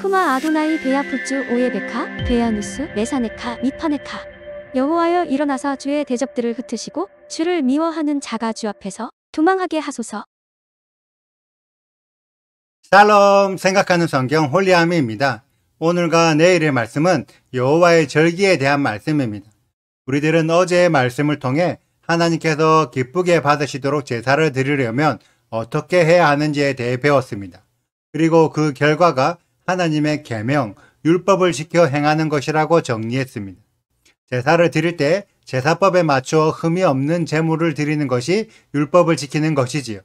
쿠마 아도나이 베야푸츠 오예베카 베야누스 메사네카 미파네카. 여호와여 일어나사 주의 대적들을 흩으시고 주를 미워하는 자가 주 앞에서 도망하게 하소서. 샬롬 생각하는 성경 홀리아미입니다. 오늘과 내일의 말씀은 여호와의 절기에 대한 말씀입니다. 우리들은 어제의 말씀을 통해 하나님께서 기쁘게 받으시도록 제사를 드리려면 어떻게 해야 하는지에 대해 배웠습니다. 그리고 그 결과가 하나님의 계명, 율법을 지켜 행하는 것이라고 정리했습니다. 제사를 드릴 때 제사법에 맞추어 흠이 없는 제물을 드리는 것이 율법을 지키는 것이지요.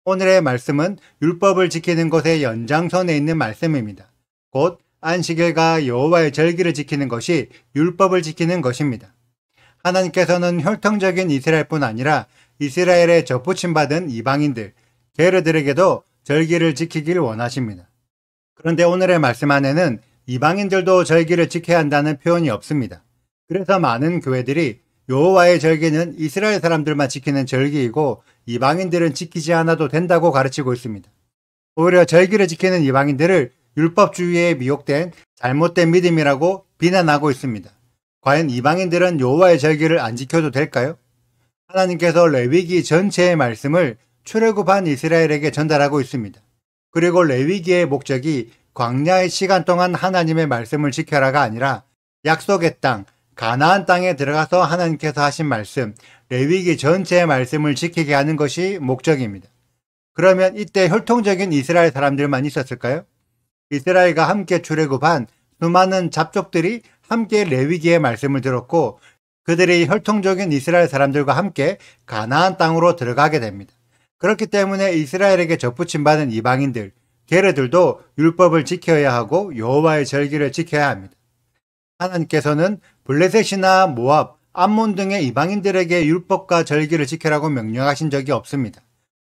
오늘의 말씀은 율법을 지키는 것의 연장선에 있는 말씀입니다. 곧 안식일과 여호와의 절기를 지키는 것이 율법을 지키는 것입니다. 하나님께서는 혈통적인 이스라엘뿐 아니라 이스라엘에 접붙임받은 이방인들, 게르들에게도 절기를 지키길 원하십니다. 그런데 오늘의 말씀 안에는 이방인들도 절기를 지켜야 한다는 표현이 없습니다. 그래서 많은 교회들이 여호와의 절기는 이스라엘 사람들만 지키는 절기이고 이방인들은 지키지 않아도 된다고 가르치고 있습니다. 오히려 절기를 지키는 이방인들을 율법주의에 미혹된 잘못된 믿음이라고 비난하고 있습니다. 과연 이방인들은 여호와의 절기를 안 지켜도 될까요? 하나님께서 레위기 전체의 말씀을 출애굽한 이스라엘에게 전달하고 있습니다. 그리고 레위기의 목적이 광야의 시간 동안 하나님의 말씀을 지켜라가 아니라 약속의 땅, 가나안 땅에 들어가서 하나님께서 하신 말씀, 레위기 전체의 말씀을 지키게 하는 것이 목적입니다. 그러면 이때 혈통적인 이스라엘 사람들만 있었을까요? 이스라엘과 함께 출애굽한 수많은 잡족들이 함께 레위기의 말씀을 들었고 그들이 혈통적인 이스라엘 사람들과 함께 가나안 땅으로 들어가게 됩니다. 그렇기 때문에 이스라엘에게 접붙임받은 이방인들, 게르들도 율법을 지켜야 하고 여호와의 절기를 지켜야 합니다. 하나님께서는 블레셋이나 모압, 암몬 등의 이방인들에게 율법과 절기를 지키라고 명령하신 적이 없습니다.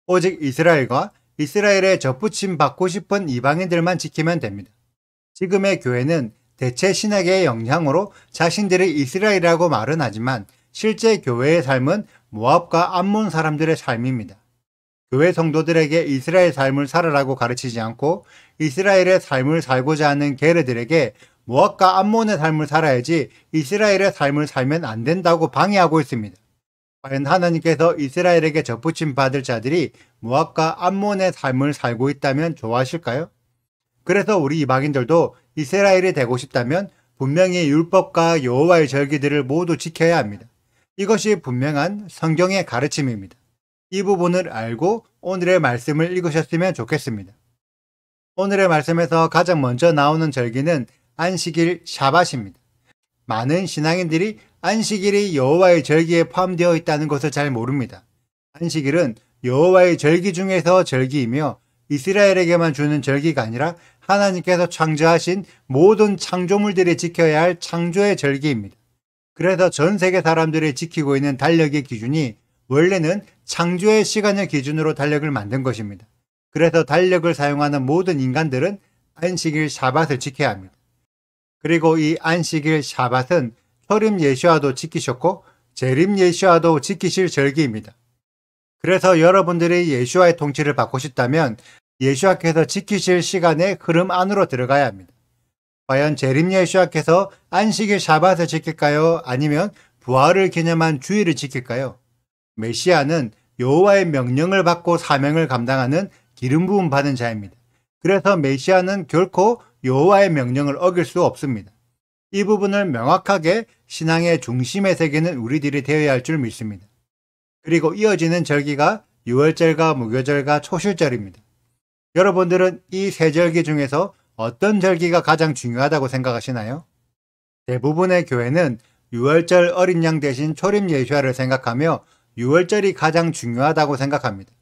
오직 이스라엘과 이스라엘에 접붙임 받고 싶은 이방인들만 지키면 됩니다. 지금의 교회는 대체 신학의 영향으로 자신들이 이스라엘이라고 말은 하지만 실제 교회의 삶은 모압과 암몬 사람들의 삶입니다. 교회 성도들에게 이스라엘 삶을 살아라고 가르치지 않고 이스라엘의 삶을 살고자 하는 게르들에게 모압과 암몬의 삶을 살아야지 이스라엘의 삶을 살면 안 된다고 방해하고 있습니다. 과연 하나님께서 이스라엘에게 접붙임 받을 자들이 모압과 암몬의 삶을 살고 있다면 좋아하실까요? 그래서 우리 이방인들도 이스라엘이 되고 싶다면 분명히 율법과 여호와의 절기들을 모두 지켜야 합니다. 이것이 분명한 성경의 가르침입니다. 이 부분을 알고 오늘의 말씀을 읽으셨으면 좋겠습니다. 오늘의 말씀에서 가장 먼저 나오는 절기는 안식일 샤밧입니다. 많은 신앙인들이 안식일이 여호와의 절기에 포함되어 있다는 것을 잘 모릅니다. 안식일은 여호와의 절기 중에서 절기이며 이스라엘에게만 주는 절기가 아니라 하나님께서 창조하신 모든 창조물들이 지켜야 할 창조의 절기입니다. 그래서 전 세계 사람들이 지키고 있는 달력의 기준이 원래는 창조의 시간을 기준으로 달력을 만든 것입니다. 그래서 달력을 사용하는 모든 인간들은 안식일 샤밧을 지켜야 합니다. 그리고 이 안식일 샤밧은 초림 예수아도 지키셨고 재림 예수아도 지키실 절기입니다. 그래서 여러분들이 예수아의 통치를 받고 싶다면 예수아께서 지키실 시간의 흐름 안으로 들어가야 합니다. 과연 재림 예수아께서 안식일 샤밧을 지킬까요? 아니면 부활을 기념한 주일을 지킬까요? 메시아는 여호와의 명령을 받고 사명을 감당하는 기름 부음 받은 자입니다. 그래서 메시아는 결코 여호와의 명령을 어길 수 없습니다. 이 부분을 명확하게 신앙의 중심에 새기는 우리들이 되어야 할 줄 믿습니다. 그리고 이어지는 절기가 유월절과 무교절과 초실절입니다. 여러분들은 이 세 절기 중에서 어떤 절기가 가장 중요하다고 생각하시나요? 대부분의 교회는 유월절 어린 양 대신 초림 예수아를 생각하며 유월절이 가장 중요하다고 생각합니다.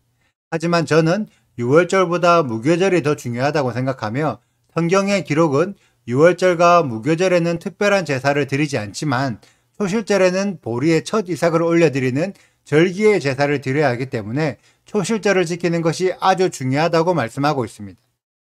하지만 저는 유월절보다 무교절이 더 중요하다고 생각하며 성경의 기록은 유월절과 무교절에는 특별한 제사를 드리지 않지만 초실절에는 보리의 첫 이삭을 올려드리는 절기의 제사를 드려야 하기 때문에 초실절을 지키는 것이 아주 중요하다고 말씀하고 있습니다.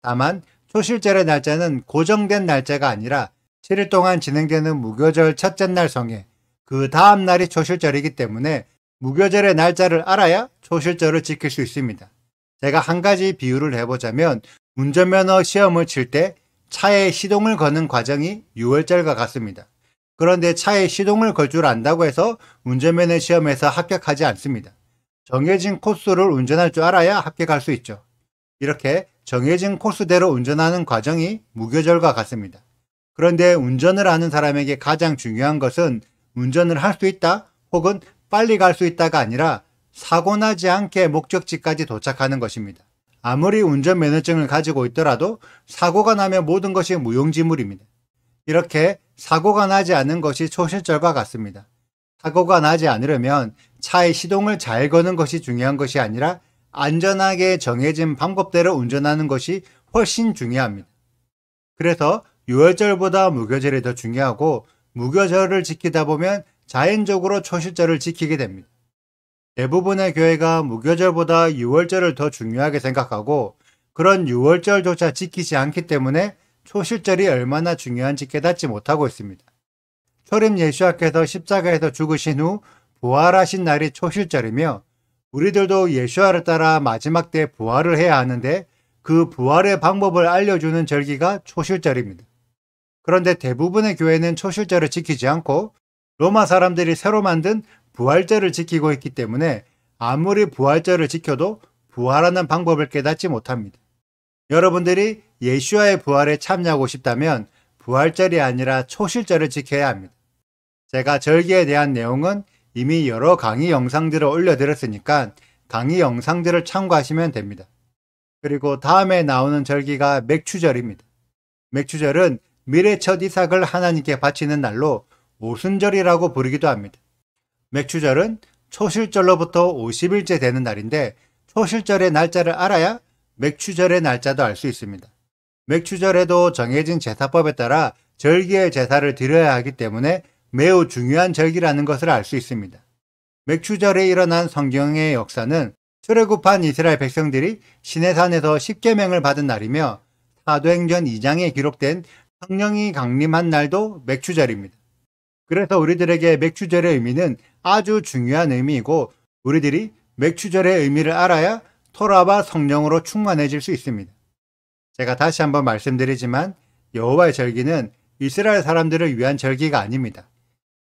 다만 초실절의 날짜는 고정된 날짜가 아니라 7일 동안 진행되는 무교절 첫째 날 성회, 그 다음 날이 초실절이기 때문에 무교절의 날짜를 알아야 초실절을 지킬 수 있습니다. 제가 한 가지 비유를 해보자면 운전면허 시험을 칠 때 차에 시동을 거는 과정이 유월절과 같습니다. 그런데 차에 시동을 걸 줄 안다고 해서 운전면허 시험에서 합격하지 않습니다. 정해진 코스를 운전할 줄 알아야 합격할 수 있죠. 이렇게 정해진 코스대로 운전하는 과정이 무교절과 같습니다. 그런데 운전을 하는 사람에게 가장 중요한 것은 운전을 할 수 있다 혹은 빨리 갈 수 있다가 아니라 사고 나지 않게 목적지까지 도착하는 것입니다. 아무리 운전면허증을 가지고 있더라도 사고가 나면 모든 것이 무용지물입니다. 이렇게 사고가 나지 않는 것이 초실절과 같습니다. 사고가 나지 않으려면 차의 시동을 잘 거는 것이 중요한 것이 아니라 안전하게 정해진 방법대로 운전하는 것이 훨씬 중요합니다. 그래서 유월절보다 무교절이 더 중요하고 무교절을 지키다 보면 자연적으로 초실절을 지키게 됩니다. 대부분의 교회가 무교절보다 유월절을 더 중요하게 생각하고 그런 유월절조차 지키지 않기 때문에 초실절이 얼마나 중요한지 깨닫지 못하고 있습니다. 초림 예수와께서 십자가에서 죽으신 후 부활하신 날이 초실절이며 우리들도 예수와를 따라 마지막 때 부활을 해야 하는데 그 부활의 방법을 알려주는 절기가 초실절입니다. 그런데 대부분의 교회는 초실절을 지키지 않고 로마 사람들이 새로 만든 부활절을 지키고 있기 때문에 아무리 부활절을 지켜도 부활하는 방법을 깨닫지 못합니다. 여러분들이 예수와의 부활에 참여하고 싶다면 부활절이 아니라 초실절을 지켜야 합니다. 제가 절기에 대한 내용은 이미 여러 강의 영상들을 올려드렸으니까 강의 영상들을 참고하시면 됩니다. 그리고 다음에 나오는 절기가 맥추절입니다. 맥추절은 미래 첫 이삭을 하나님께 바치는 날로 오순절이라고 부르기도 합니다. 맥추절은 초실절로부터 50일째 되는 날인데 초실절의 날짜를 알아야 맥추절의 날짜도 알 수 있습니다. 맥추절에도 정해진 제사법에 따라 절기의 제사를 드려야 하기 때문에 매우 중요한 절기라는 것을 알 수 있습니다. 맥추절에 일어난 성경의 역사는 출애굽한 이스라엘 백성들이 시내산에서 십계명을 받은 날이며 사도행전 2장에 기록된 성령이 강림한 날도 맥추절입니다. 그래서 우리들에게 맥추절의 의미는 아주 중요한 의미이고 우리들이 맥추절의 의미를 알아야 토라와 성령으로 충만해질 수 있습니다. 제가 다시 한번 말씀드리지만 여호와의 절기는 이스라엘 사람들을 위한 절기가 아닙니다.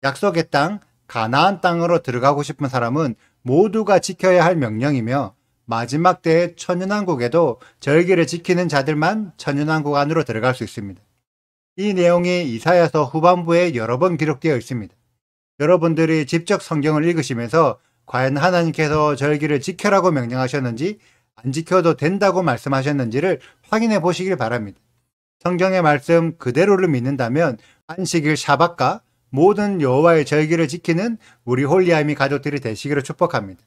약속의 땅, 가나안 땅으로 들어가고 싶은 사람은 모두가 지켜야 할 명령이며 마지막 때의 천연왕국에도 절기를 지키는 자들만 천연왕국 안으로 들어갈 수 있습니다. 이 내용이 이사야서 후반부에 여러 번 기록되어 있습니다. 여러분들이 직접 성경을 읽으시면서 과연 하나님께서 절기를 지켜라고 명령하셨는지 안 지켜도 된다고 말씀하셨는지를 확인해 보시길 바랍니다. 성경의 말씀 그대로를 믿는다면 안식일 샤밧과 모든 여호와의 절기를 지키는 우리 홀리아미 가족들이 되시기를 축복합니다.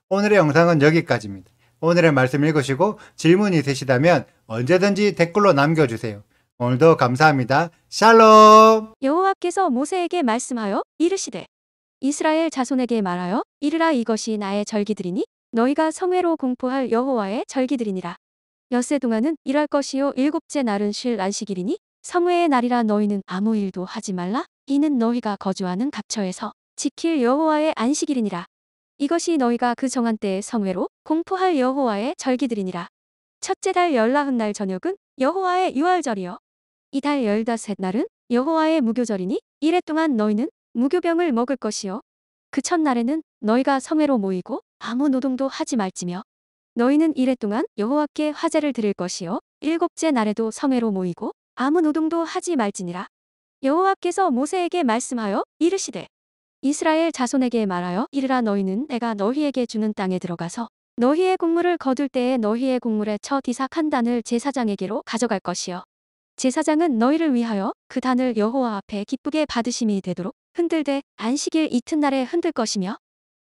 오늘의 영상은 여기까지입니다. 오늘의 말씀 읽으시고 질문 있으시다면 언제든지 댓글로 남겨주세요. 오늘도 감사합니다. 샬롬! 여호와께서 모세에게 말씀하여 이르시되 이스라엘 자손에게 말하여 이르라 이것이 나의 절기들이니 너희가 성회로 공포할 여호와의 절기들이니라. 엿새 동안은 일할 것이요 일곱째 날은 쉴 안식일이니 성회의 날이라 너희는 아무 일도 하지 말라. 이는 너희가 거주하는 갑처에서 지킬 여호와의 안식일이니라. 이것이 너희가 그 정한 때의 성회로 공포할 여호와의 절기들이니라. 첫째 달 열나흔 날 저녁은 여호와의 유월절이요 이 달 열다섯 날은 여호와의 무교절이니 이래 동안 너희는 무교병을 먹을 것이요 그 첫날에는 너희가 성회로 모이고 아무 노동도 하지 말지며 너희는 이래 동안 여호와께 화제를 드릴 것이요 일곱째 날에도 성회로 모이고 아무 노동도 하지 말지니라. 여호와께서 모세에게 말씀하여 이르시되 이스라엘 자손에게 말하여 이르라 너희는 내가 너희에게 주는 땅에 들어가서 너희의 곡물을 거둘 때에 너희의 곡물의 첫 이삭 한 단을 제사장에게로 가져갈 것이요 제사장은 너희를 위하여 그 단을 여호와 앞에 기쁘게 받으심이 되도록 흔들되 안식일 이튿날에 흔들 것이며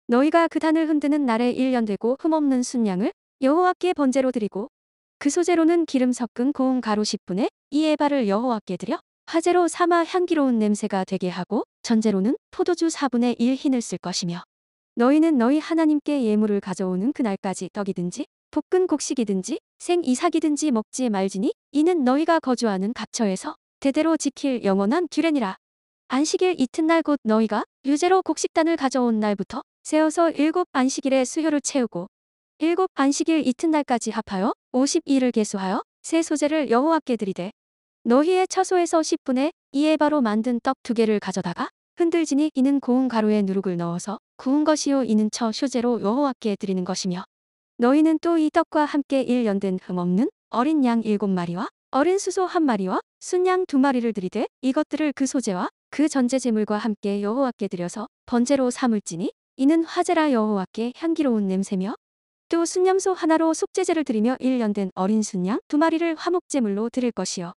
너희가 그 단을 흔드는 날에 1년 되고 흠없는 순양을 여호와께 번제로 드리고 그 소제로는 기름 섞은 고운 가루 10분의 2 에바를 여호와께 드려 화제로 삼아 향기로운 냄새가 되게 하고 전제로는 포도주 4분의 1 흰을 쓸 것이며 너희는 너희 하나님께 예물을 가져오는 그날까지 떡이든지 볶은 곡식이든지 생 이삭이든지 먹지 말지니 이는 너희가 거주하는 갑처에서 대대로 지킬 영원한 규례니라. 안식일 이튿날 곧 너희가 유제로 곡식단을 가져온 날부터 세어서 7 안식일의 수효를 채우고 7 안식일 이튿날까지 합하여 50일을 계수하여 새 소제를 여호와께 드리되 너희의 처소에서 10분의 2의 바로 만든 떡 2개를 가져다가 흔들지니 이는 고운 가루에 누룩을 넣어서 구운 것이요 이는 처 휴제로 여호와께 드리는 것이며 너희는 또 이 떡과 함께 1년 된 흠없는 어린 양 7마리와 어린 수소 1마리와 순양 2마리를 드리되 이것들을 그 소제와 그 전제 제물과 함께 여호와께 드려서 번제로 삼을지니 이는 화제라 여호와께 향기로운 냄새며 또 순염소 하나로 속죄제를 드리며 1년 된 어린 순양 2마리를 화목제물로 드릴 것이요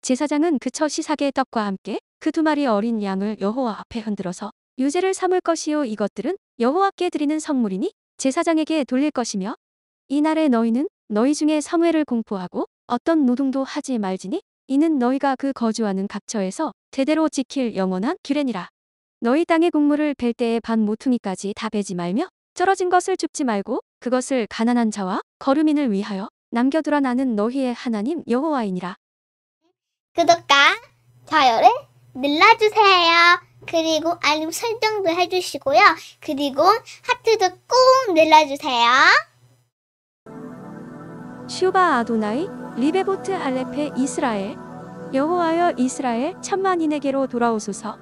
제사장은 그 처 시삭의 떡과 함께 그 2마리 어린 양을 여호와 앞에 흔들어서 유제를 삼을 것이요 이것들은 여호와께 드리는 성물이니 제사장에게 돌릴 것이며 이날에 너희는 너희 중에 성회를 공포하고 어떤 노동도 하지 말지니 이는 너희가 그 거주하는 각처에서 대대로 지킬 영원한 규례니라. 너희 땅의 곡물을 벨 때에 반 모퉁이까지 다 베지 말며 쩔어진 것을 줍지 말고 그것을 가난한 자와 거류민을 위하여 남겨두라. 나는 너희의 하나님 여호와이니라. 구독과 좋아요를 눌러주세요. 그리고 알림 설정도 해주시고요. 그리고 하트도 꼭 눌러주세요. 슈바 아도나이 리베보트 할레페 이스라엘 여호와여 이스라엘 천만인에게로 돌아오소서.